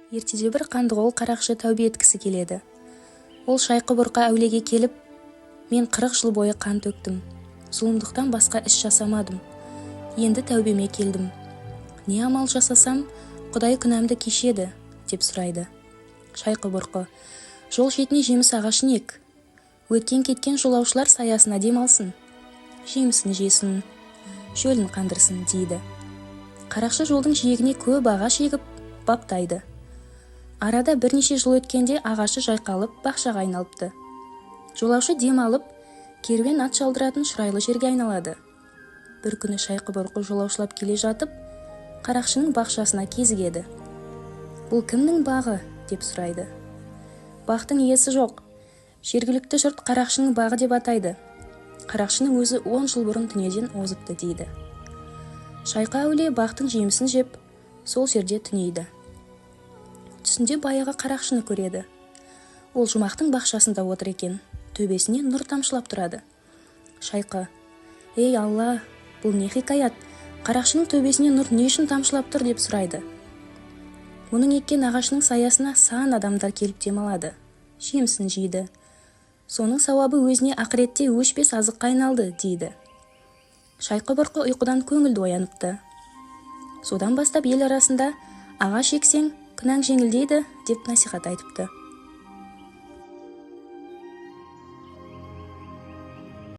Ертеде бір қандықол қарақшы тәубе еткісі келеді. Ол Шайқы-бұрқа әулиеге келіп, мен 40 жыл бойы қан төктім. Зұлымдықтан басқа іс жасамадым. Енді тәубеме келдім. Не амал жасасам, Құдай күнәмді кешеді, деп сұрайды. Шайқы-бұрқы, жол шетіне жеміс ағашын ек. Өткен-кеткен жолаушылар саясына демалсын. Жемісін жесін, шөлін қандырсын, дейді. Қарақшы жолдың жиегіне көп ағаш егіп, баптайды. Арада бірнеше жыл өткенде ағашы жайқалып, бақшаға айналыпты. Жолаушы дем алып, керуен ат шалдыратын шұрайлы жерге айналады. Бір күні Шайқы-бұрқы жолаушылап келе жатып, қарақшының бақшасына кезігеді. Бұл кімнің бағы, деп сұрайды. Бақтың иесі жоқ. Жергілікті жұрт қарақшының бағы деп атайды. Қарақшының өзі 10 жыл бұрын дүниеден озыпты, дейді. Шайқы әулие бақтың жемісін жеп, сол жерде түнейді. Түсінде баяғы қарақшыны көреді. Ол жұмақтың бақшасында отыр екен. Төбесіне нұр тамшылап тұрады. Шайқы: «Ей Алла, бұл не хикаят? Қарақшының төбесіне нұр не үшін тамшылап тұр?» деп сұрайды. Мұның еккен ағашының саясына сан адамдар келіп демалады. Жемісін жейді. Соның сауабы өзіне ақыретте өшпес азыққа айналды, дейді. Шайқы-бұрқы ұйқыдан көңілді ояныпты. Содан бастап ел арасында ағаш ексең, күнәң жеңілдейді, деп насихат айтыпты.